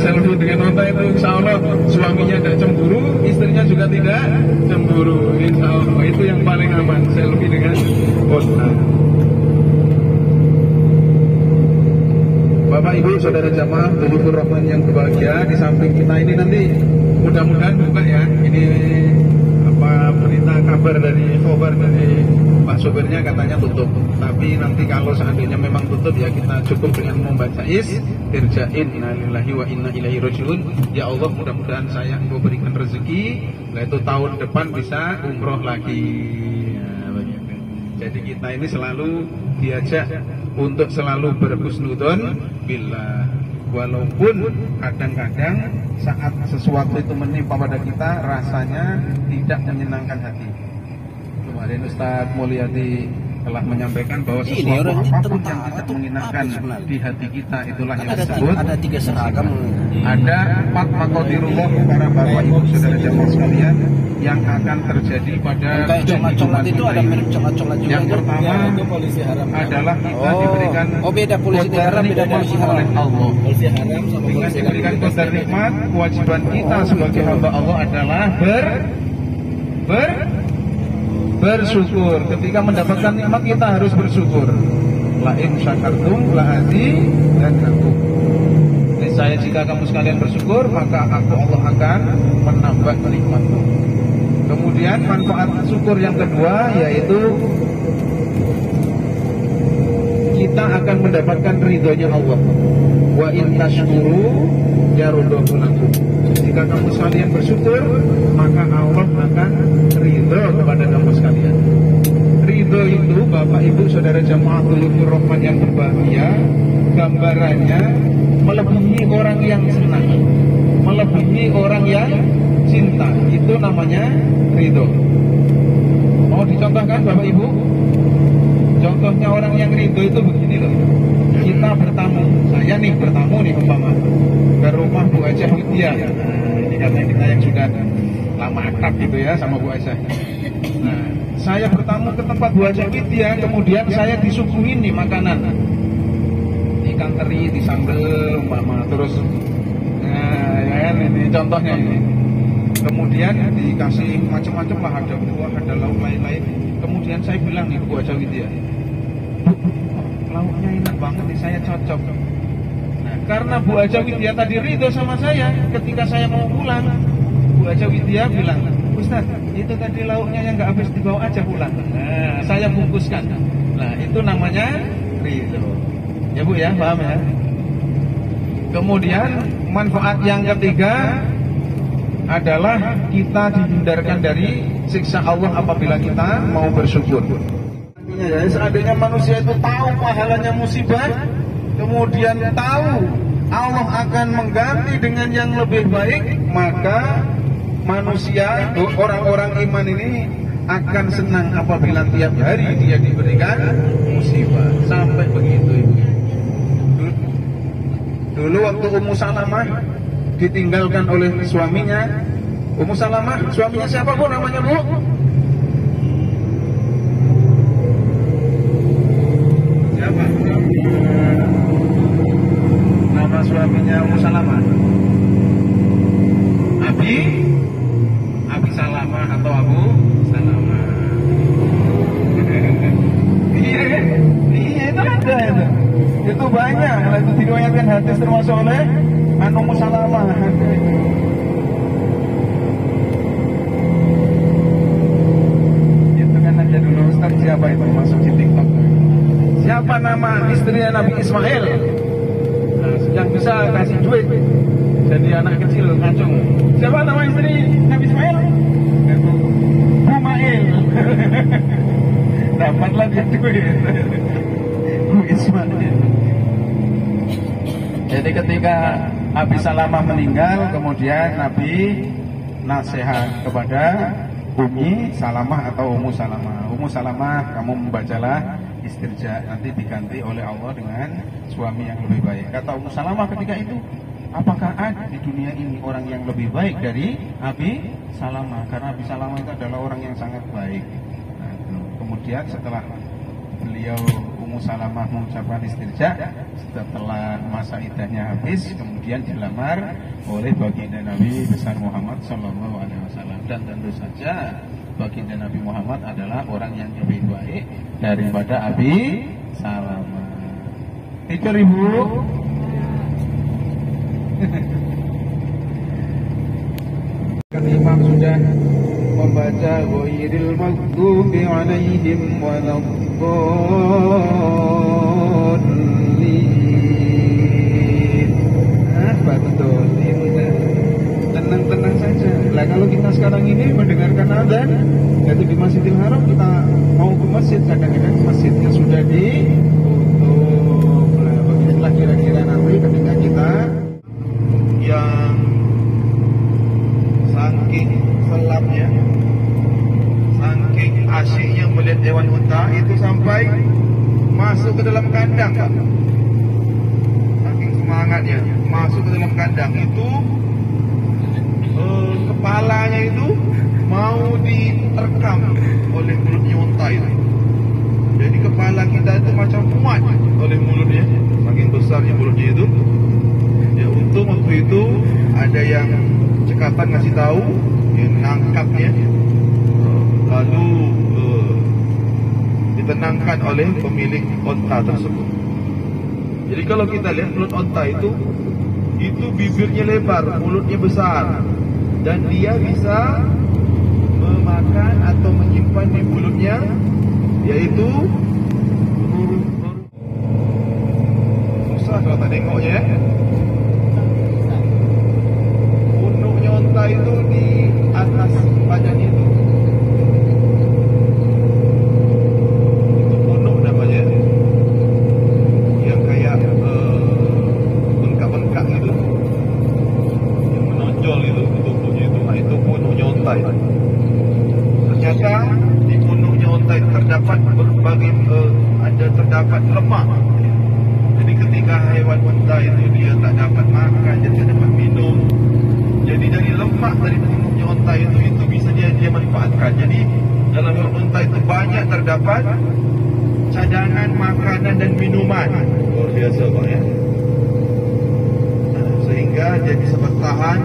selfie dengan onta itu insya Allah suaminya tidak cemburu, istrinya juga tidak cemburu. Insya Allah itu yang paling aman, selfie dengan onta. Bapak Ibu Saudara jamaah Baitur Rahman yang berbahagia, di samping kita ini nanti mudah-mudahan buka ya. Ini apa berita kabar dari Pak sopirnya katanya tutup. Tapi nanti kalau seandainya memang tutup ya kita cukup dengan membaca istirjain innalillahi wa inna ilaihi rajiun. Ya Allah mudah-mudahan saya engkau berikan rezeki, yaitu tahun depan bisa umroh lagi. Ya, begitu. Jadi kita ini selalu diajak untuk selalu berhusnudzon billah. Walaupun kadang-kadang saat sesuatu itu menimpa pada kita rasanya tidak menyenangkan hati. Kemarin Ustadz Mulyadi telah menyampaikan bahwa sesuatu apapun yang tidak menyenangkan di hati kita itulah yang disebut ada 3 seragam. Ada 4 maqadirullah para bapak ibu saudara jamaah sekalian yang akan terjadi pada coklat itu ada merek coklat juga. Yang pertama adalah kita diberikan beda polisi haram, beda polisi haram oleh Allah. Polisi haram sama dengan diberikan qadar nikmat, kewajiban kita sebagai hamba Allah adalah bersyukur. Ketika mendapatkan nikmat kita harus bersyukur. La in syakartum la azidannakum. Saya jika kamu sekalian bersyukur maka aku Allah akan menambah nikmatmu. Kemudian manfaat syukur yang kedua yaitu kita akan mendapatkan ridhonya Allah. Wa in tashkuru yarudhu lakum. Jika kamu sekalian bersyukur maka Allah akan ridho kepada kamu sekalian. Ridho itu Bapak Ibu Saudara jamaah Baitur Rahman yang berbahagia, gambarannya melebihi orang yang senang, melebihi orang yang cinta, itu namanya ridho. Mau dicontohkan Bapak Ibu? Contohnya orang yang ridho itu begini loh. Kita bertamu, saya nih bertamu nih umpama ke rumah Bu Ajah Widya. Ini karena kita yang sudah lama akrab gitu ya sama Bu Ajah. Nah, saya bertamu ke tempat Bu Ajah Widya, kemudian saya disuguhin nih makanan. Ikan teri disambel umpama, terus nah, ya kan ini contohnya ini. Kemudian dikasih macam-macam lah, ada buah, ada lauk lain-lain. Kemudian saya bilang nih Bu Ajah Widya, Bu, lauknya enak banget nih, saya cocok. Nah, karena Bu Ajah Widya tadi ridho sama saya, ketika saya mau pulang, Bu Ajah Widya bilang, Ustaz, itu tadi lauknya yang nggak habis dibawa aja pulang. Nah, saya bungkuskan. Nah, itu namanya ridho. Ya Bu ya, paham ya? Kemudian manfaat yang ketiga adalah kita dihindarkan dari siksa Allah apabila kita mau bersyukur. Ya, seandainya manusia itu tahu pahalanya musibah, kemudian tahu Allah akan mengganti dengan yang lebih baik, maka manusia, orang-orang iman ini akan senang apabila tiap hari dia diberikan musibah. Sampai begitu Ibu. Dulu waktu Ummu Salamah ditinggalkan oleh suaminya, Ummu Salamah, suaminya siapa Bu namanya Bu? Siapa? Nama suaminya Ummu Salamah? Abi Salamah atau Abu Salamah? Iya itu ada itu. Itu banyak, itu diriwayatkan hadis termasuk oleh Ummu Salamah. Itu kan aja dulu Ustaz, siapa itu masuk di TikTok? Siapa nama istrinya Nabi Ismail? Nah, yang bisa kasih duit jadi anak kecil ngacung. Siapa nama istri Nabi Ismail? Bumail. Dapatlah dia duit. Bu Ismail. Jadi ketika Abi Salamah meninggal, kemudian Nabi nasihat kepada Ummi Salamah atau Ummu Salamah. Ummu Salamah, kamu membacalah istirja, nanti diganti oleh Allah dengan suami yang lebih baik. Kata Ummu Salamah ketika itu, apakah ada di dunia ini orang yang lebih baik dari Abi Salamah? Karena Abi Salamah itu adalah orang yang sangat baik. Nah, kemudian setelah beliau Ummu Salamah mengucapkan istirja, setelah masa iddahnya habis kemudian dilamar oleh baginda Nabi besar Muhammad Sallallahu Alaihi Wasallam. Dan tentu saja baginda Nabi Muhammad adalah orang yang lebih baik daripada Abi Salamah. Tidur ibu. Kan imam sudah membaca ghairil maghdubi alaihim waladdallin. Betul, itu tenang-tenang saja. Lah kalau kita sekarang ini mendengarkan azan, yaitu di Masjidil Haram, kita mau ke masjid, kadang-kadang masjidnya sudah ditutup. Nah, beginilah kira-kira nanti ketika kita yang saking selapnya, saking asyiknya melihat hewan unta itu sampai masuk ke dalam kandang, Pak. Saking semangatnya masuk ke dalam kandang itu, kepalanya itu mau diterkam oleh mulutnya unta itu. Jadi kepala kita itu macam muat oleh mulutnya, saking besarnya mulutnya itu. Ya, untung waktu itu ada yang cekatan ngasih tahu, yang nangkapnya, lalu ditenangkan oleh pemilik onta tersebut. Jadi kalau kita lihat mulut onta itu bibirnya lebar, mulutnya besar, dan dia bisa memakan atau menyimpan di mulutnya, yaitu susah kalau tak tengoknya ya. Punuknya onta itu di atas badannya itu punuk namanya, yang kayak bengkak-bengkak gitu, yang menonjol itu punuknya itu. Nah, itu punuknya onta itu. Ternyata di punuknya onta itu terdapat berbagai terdapat lemak. Jadi ketika hewan unta itu dia tak dapat makan, dia tak dapat minum, jadi dari lemak dari punuknya unta itu bisa dia manfaatkan. Jadi dalam hewan unta itu banyak terdapat cadangan makanan dan minuman. Luar biasa Pak ya. Sehingga dia bisa bertahan